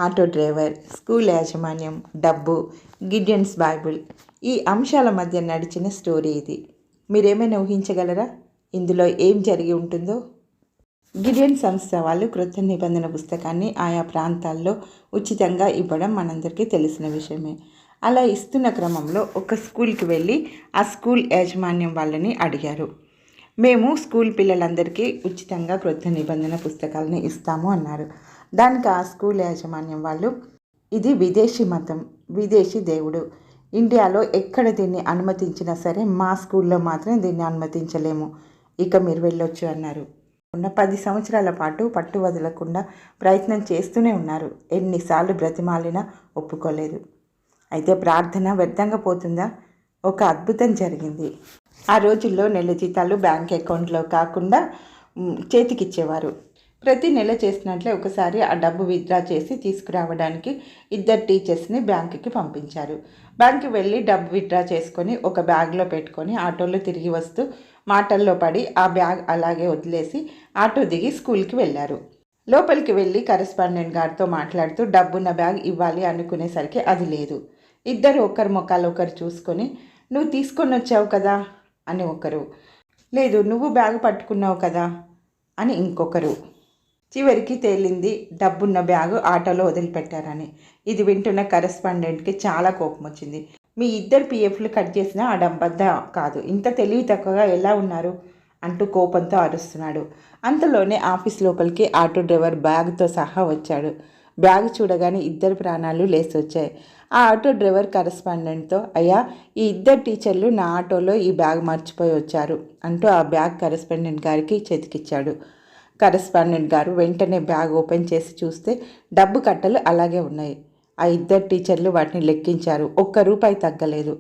Auto driver, school యాజమాన్యం, డబ్బు, Gideons Bible ఈ అంశాల మధ్య నడిచిన స్టోరీ ఇది. మీరేమైనా ఊహించగలరా ఇందులో ఏం జరిగి ఉంటుందో? గిడియన్ సంస్థ వాళ్ళు క్రొత్త నిబంధన పుస్తకాన్ని ఆయా ప్రాంతాల్లో ఉచితంగా ఇవ్వడం మనందరికీ తెలిసిన విషయమే. అలా ఇస్తున్న క్రమంలో ఒక స్కూల్కి వెళ్ళి ఆ స్కూల్ యాజమాన్యం వాళ్ళని అడిగారు, మేము స్కూల్ పిల్లలందరికీ ఉచితంగా క్రొత్త నిబంధన పుస్తకాలను ఇస్తాము అన్నారు. దానికి ఆ స్కూల్ యాజమాన్యం వాళ్ళు, ఇది విదేశీ మతం, విదేశీ దేవుడు, ఇండియాలో ఎక్కడ దీన్ని అనుమతించినా సరే మా స్కూల్లో మాత్రం దీన్ని అనుమతించలేము, ఇక మీరు వెళ్ళొచ్చు అన్నారు. 10 సంవత్సరాల పాటు పట్టు వదలకుండా ప్రయత్నం చేస్తూనే ఉన్నారు. ఎన్నిసార్లు బ్రతిమాలినా ఒప్పుకోలేదు. అయితే ప్రార్థన వ్యర్థంగా పోతుందా? ఒక అద్భుతం జరిగింది. ఆ రోజుల్లో నెల జీతాలు బ్యాంక్ అకౌంట్లో కాకుండా చేతికిచ్చేవారు. ప్రతి నెల చేసినట్లే ఒకసారి ఆ డబ్బు విత్డ్రా చేసి తీసుకురావడానికి 2 టీచర్స్ని బ్యాంకుకి పంపించారు. బ్యాంకుకి వెళ్ళి డబ్బు విత్డ్రా చేసుకొని ఒక బ్యాగ్లో పెట్టుకొని ఆటోలో తిరిగి వస్తూ మాటల్లో పడి ఆ బ్యాగ్ అలాగే వదిలేసి ఆటో దిగి స్కూల్కి వెళ్ళారు. లోపలికి వెళ్ళి కరెస్పాండెంట్ గారితో మాట్లాడుతూ డబ్బున్న బ్యాగ్ ఇవ్వాలి అనుకునేసరికి అది లేదు. ఇద్దరు ఒకరి ముఖాలు ఒకరు చూసుకొని, నువ్వు తీసుకొని వచ్చావు కదా అని ఒకరు, లేదు నువ్వు బ్యాగ్ పట్టుకున్నావు కదా అని ఇంకొకరు. చివరికి తేలింది డబ్బున్న బ్యాగు ఆటోలో వదిలిపెట్టారని. ఇది వింటున్న కరెస్పాండెంట్కి చాలా కోపం వచ్చింది. మీ ఇద్దరు పిఎఫ్లు కట్ చేసినా ఆ డబ్బంతా కాదు, ఇంత తెలివి తక్కువగా ఎలా ఉన్నారు అంటూ కోపంతో అరుస్తున్నాడు. అంతలోనే ఆఫీస్ లోపలికి ఆటో డ్రైవర్ బ్యాగ్తో సహా వచ్చాడు. బ్యాగ్ చూడగానే ఇద్దరు ప్రాణాలు లేచి వచ్చాయి. ఆ ఆటో డ్రైవర్ కరెస్పాండెంట్తో, అయ్యా ఈ 2 టీచర్లు నా ఆటోలో ఈ బ్యాగ్ మర్చిపోయి వచ్చారు అంటూ ఆ బ్యాగ్ కరెస్పాండెంట్ గారికి చేతికిచ్చాడు. కరెస్పాండెంట్ గారు వెంటనే బ్యాగ్ ఓపెన్ చేసి చూస్తే డబ్బు కట్టలు అలాగే ఉన్నాయి. ఆ 2 టీచర్లు వాటిని లెక్కించారు. ₹1 తగ్గలేదు.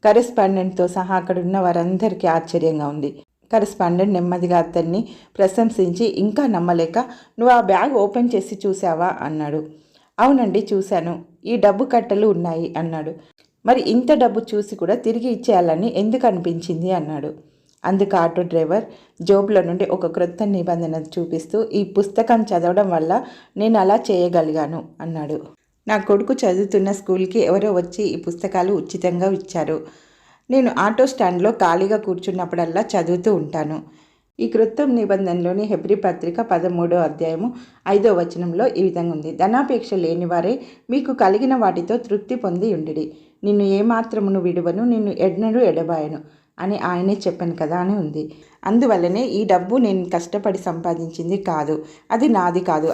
కరెస్పాండెంట్తో సహా అక్కడున్న వారందరికీ ఆశ్చర్యంగా ఉంది. కరెస్పాండెంట్ నెమ్మదిగా అతన్ని ప్రశంసించి ఇంకా నమ్మలేక, నువ్వు ఆ బ్యాగ్ ఓపెన్ చేసి చూసావా అన్నాడు. అవునండి చూశాను, ఈ డబ్బు కట్టలు ఉన్నాయి అన్నాడు. మరి ఇంత డబ్బు చూసి కూడా తిరిగి ఇచ్చేయాలని ఎందుకు అనిపించింది అన్నాడు. అందుకు ఆటో డ్రైవర్ జోబులో నుండి ఒక క్రొత్త నిబంధన చూపిస్తూ, ఈ పుస్తకం చదవడం వల్ల నేను అలా చేయగలిగాను అన్నాడు. నా కొడుకు చదువుతున్న స్కూల్కి ఎవరో వచ్చి ఈ పుస్తకాలు ఉచితంగా ఇచ్చారు. నేను ఆటో స్టాండ్లో ఖాళీగా కూర్చున్నప్పుడల్లా చదువుతూ ఉంటాను. ఈ క్రొత్త నిబంధనలోని హెబ్రీ పత్రిక 13వ అధ్యాయము 5వ వచనంలో ఈ విధంగా ఉంది, ధనాపేక్ష లేనివారే మీకు కలిగిన వాటితో తృప్తి పొంది ఉండిడి, నిన్ను ఏమాత్రమును విడువను, నిన్ను ఎన్నడూ ఎడబాయను అని ఆయనే చెప్పాను కదా అని ఉంది. అందువల్లనే ఈ డబ్బు నేను కష్టపడి సంపాదించింది కాదు, అది నాది కాదు.